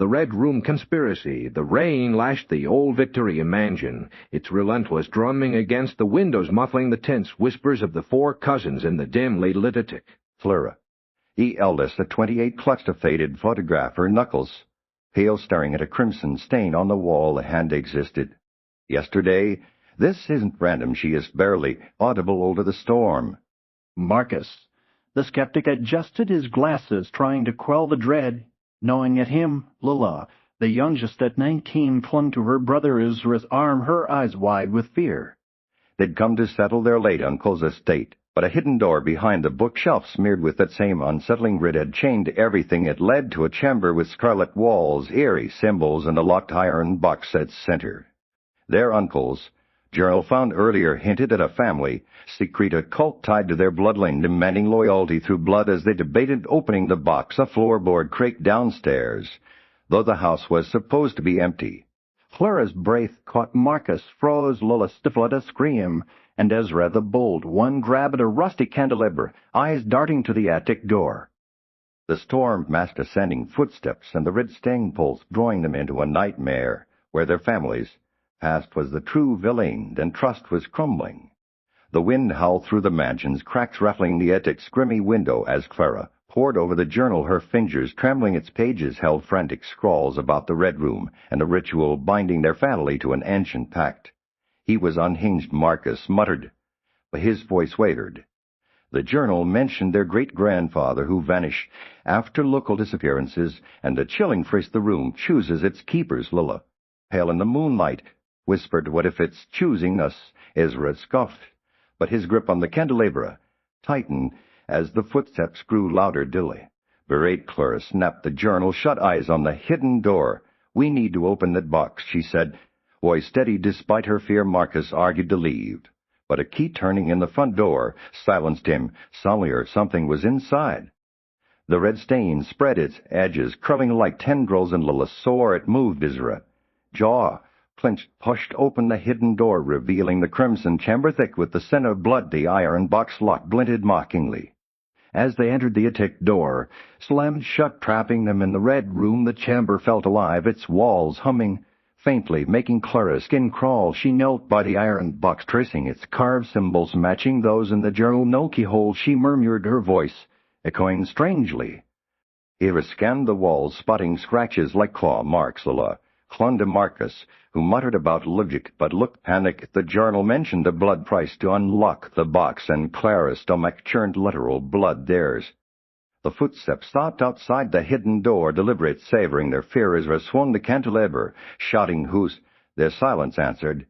The Red Room Conspiracy. The rain lashed the old Victorian mansion, its relentless drumming against the windows muffling the tense whispers of the four cousins in the dimly lit attic. Flora. The eldest, at 28, clutched a faded photograph, her knuckles, pale, staring at a crimson stain on the wall the hand existed. Yesterday, this isn't random, she is barely audible over the storm. Marcus. The skeptic adjusted his glasses, trying to quell the dread. Knowing at him, Lilla, the youngest at 19, clung to her brother Ezra's arm, her eyes wide with fear. They'd come to settle their late uncle's estate, but a hidden door behind the bookshelf smeared with that same unsettling grit had chained everything. It led to a chamber with scarlet walls, eerie symbols, and a locked iron box at center. Their uncles, Gerald found earlier, hinted at a family, secret a cult tied to their bloodline, demanding loyalty through blood as they debated opening the box. A floorboard creaked downstairs, though the house was supposed to be empty. Clara's breath caught Marcus, froze, Lola stifled a scream, and Ezra the bold one grabbed at a rusty candelabra, eyes darting to the attic door. The storm masked ascending footsteps and the red staying poles, drawing them into a nightmare, where their families, past was the true villain, and trust was crumbling. The wind howled through the mansions, cracks rattling the attic's grimy window as Clara pored over the journal. Her fingers, trembling its pages, held frantic scrawls about the Red Room and a ritual binding their family to an ancient pact. He was unhinged, Marcus muttered, but his voice wavered. The journal mentioned their great-grandfather who vanished after local disappearances, and a chilling phrase, the room chooses its keepers. Lilla, pale in the moonlight, whispered, "What if it's choosing us?" Ezra scoffed, but his grip on the candelabra tightened as the footsteps grew louder. Dilly, berate Clara snapped the journal shut, eyes on the hidden door. "We need to open that box," she said, voice steady despite her fear. Marcus argued to leave, but a key turning in the front door silenced him. Sullier, something was inside. The red stain spread its edges, curling like tendrils, and Lilla saw it moved. Ezra, jaw clenched, pushed open the hidden door, revealing the crimson chamber thick with the scent of blood. The iron box lock glinted mockingly. As they entered, the attic door slammed shut, trapping them in the Red Room. The chamber felt alive, its walls humming faintly, making Clara's skin crawl. She knelt by the iron box, tracing its carved symbols matching those in the journal. "No keyhole," she murmured, her voice echoing strangely. Eva scanned the walls, spotting scratches like claw marks. Lilla clung to Marcus, who muttered about logic but looked panicked. The journal mentioned a blood price to unlock the box, and Clara's stomach churned. Literal blood, theirs. The footsteps stopped outside the hidden door, deliberate, savoring their fear. Ezra swung the cantilever, shouting, "Who's?" Their silence answered,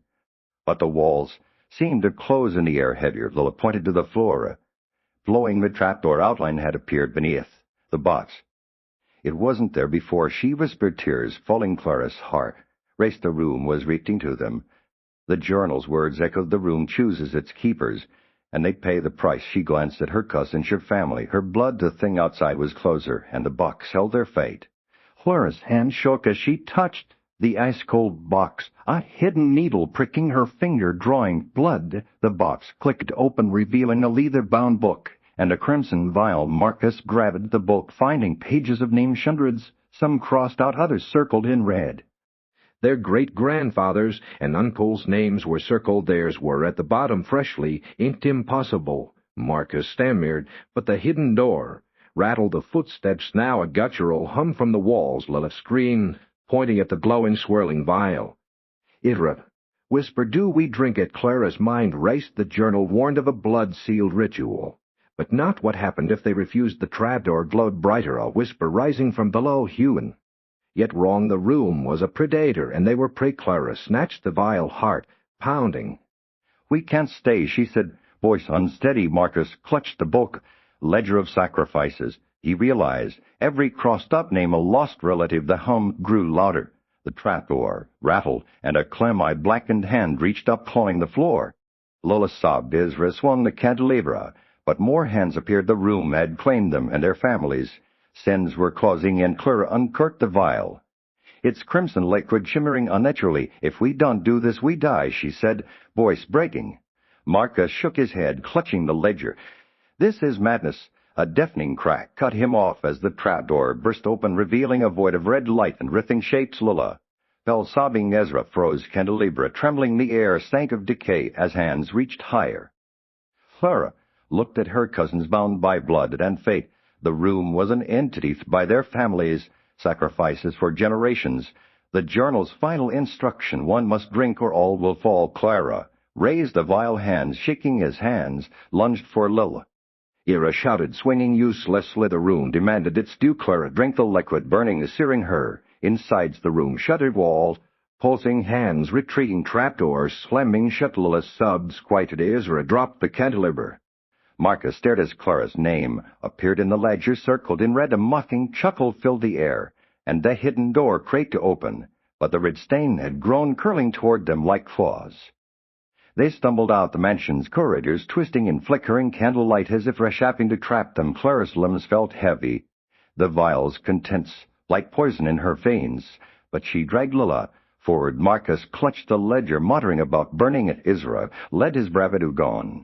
but the walls seemed to close in the air heavier. Lilla pointed to the floor. Blowing, the trapdoor outline had appeared beneath the box. It wasn't there before. She whispered, tears falling. Clara's heart raced. The room was reaching to them. The journal's words echoed, "The room chooses its keepers, and they pay the price." She glanced at her cousins, her family, her blood. The thing outside was closer, and the box held their fate. Clara's hand shook as she touched the ice-cold box, a hidden needle pricking her finger, drawing blood. The box clicked open, revealing a leather-bound book and a crimson vial. Marcus grabbed the book, finding pages of names, hundreds, some crossed out, others circled in red. Their great-grandfathers' and uncles' names were circled. Theirs were at the bottom, freshly inked. "Impossible," Marcus stammered, but the hidden door rattled. The footsteps, now a guttural hum from the walls. Lilla screamed, pointing at the glowing, swirling vial. "Idra," whispered, "do we drink it?" Clara's mind raced. The journal warned of a blood-sealed ritual, but not what happened if they refused. The trapdoor glowed brighter, a whisper rising from below, human, yet wrong. The room was a predator, and they were prey. Clara snatched the vial, heart pounding. "We can't stay," she said, voice unsteady. Marcus clutched the book, ledger of sacrifices. He realized every crossed-up name a lost relative. The hum grew louder. The trapdoor rattled, and a clammy, blackened hand reached up, clawing the floor. Lola sobbed. Ezra swung the candelabra, but more hands appeared. The room had claimed them and their families. Sins were closing in. Clara uncorked the vial, its crimson liquid shimmering unnaturally. "If we don't do this, we die," she said, voice breaking. Marcus shook his head, clutching the ledger. "This is madness. A deafening crack cut him off as the trapdoor burst open, revealing a void of red light and writhing shapes. Lulla fell sobbing. Ezra froze. Candelabra, trembling the air, sank of decay as hands reached higher. Clara looked at her cousins bound by blood and fate. The room was an entity by their families, sacrifices for generations. The journal's final instruction: one must drink or all will fall. Clara raised the vile hands, shaking his hands, lunged for Lil. Ira shouted, swinging useless. The room demanded its due. Clara drank the liquid, burning, searing her. Inside the room, shuttered walls, pulsing hands, retreating trapdoors, slamming shut. Lilla's sobs quieted. Ezra dropped the cantilever. Marcus stared as Clara's name appeared in the ledger, circled in red. A mocking chuckle filled the air, and the hidden door cracked to open, but the red stain had grown, curling toward them like claws. They stumbled out the mansion's corridors, twisting in flickering candlelight as if reshaping to trap them. Clara's limbs felt heavy, the vial's contents like poison in her veins, but she dragged Lilla forward. Marcus clutched the ledger, muttering about burning it. Ezra let his bravado gone.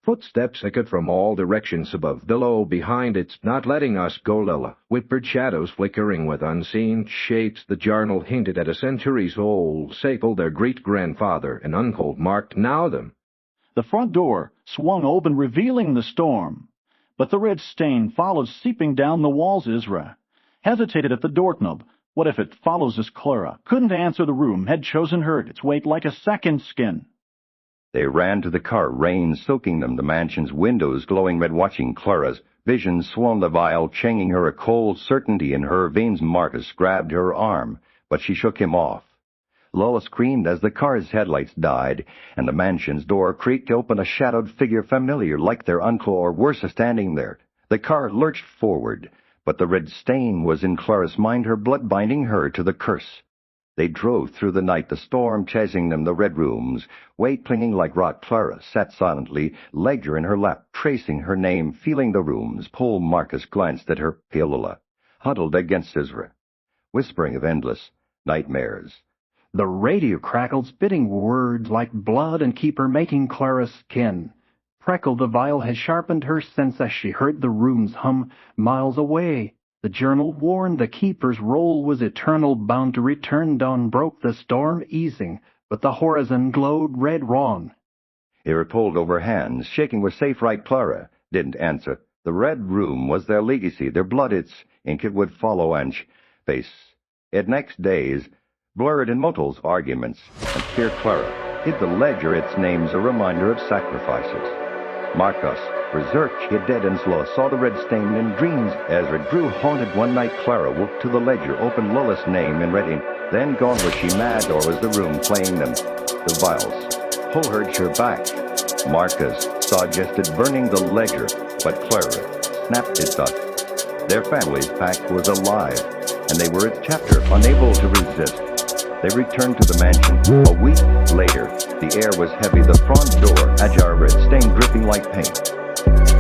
Footsteps echoed from all directions, above, below, behind. It's not letting us go, Lilla. Whimpered shadows flickering with unseen shapes. The journal hinted at a centuries-old cycle. Their great-grandfather and uncle marked now them. The front door swung open, revealing the storm, but the red stain followed, seeping down the walls. Ezra hesitated at the doorknob. What if it follows us? Clara couldn't answer. The room had chosen her, its weight like a second skin. They ran to the car, rain soaking them, the mansion's windows glowing red. Watching Clara's vision swung the vial, changing her, a cold certainty in her veins. Marcus grabbed her arm, but she shook him off. Lola screamed as the car's headlights died, and the mansion's door creaked open. A shadowed figure, familiar like their uncle, or worse, standing there. The car lurched forward, but the red stain was in Clara's mind, her blood binding her to the curse. They drove through the night, the storm chasing them, the red rooms, weight clinging like rock. Clara sat silently, ledger in her lap, tracing her name, feeling the rooms pull. Marcus glanced at her, pale Lilla, huddled against Ezra, whispering of endless nightmares. The radio crackled, spitting words like blood and keep her, making Clara's skin prickle. The vial had sharpened her sense as she heard the rooms hum miles away. The journal warned the keeper's role was eternal, bound to return. Dawn broke, the storm easing, but the horizon glowed red wrong. Ira pulled over hands, shaking. Was safe, right? Clara didn't answer. The red room was their legacy, their blood, its ink it would follow and face it next days. Blurred in Motel's arguments, and fear. Clara hid the ledger, its name's a reminder of sacrifices. Marcus, berserk, hid dead and slow, saw the red stain in dreams. Ezra grew haunted one night. Clara woke to the ledger, opened Lola's name in red ink. Then gone, was she mad, or was the room playing them? The vials pulled her back. Marcus suggested burning the ledger, but Clara snapped it thus. Their family's pact was alive, and they were its chapter, unable to resist. They returned to the mansion. A week later, the air was heavy, the front door ajar, red stain dripping like paint.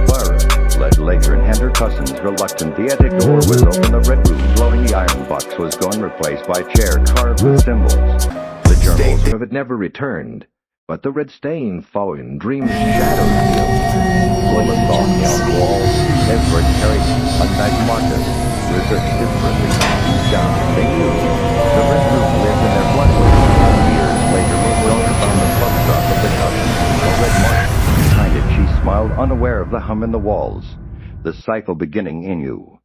Clara led ledger and her cousins reluctant. The attic door was open, the red room glowing. The iron box was gone, replaced by a chair carved with symbols. The journals of it never returned, but the red stain following dreams shadows healed. Lola saw down walls. Ezra carried a knife. Marcus researched desperately. Down, they knew the red room lived in their blood. Years later, Miss Donner found the plug drop of the cousins. A red mark behind it. She smiled, unaware of the hum in the walls. The cycle beginning in you.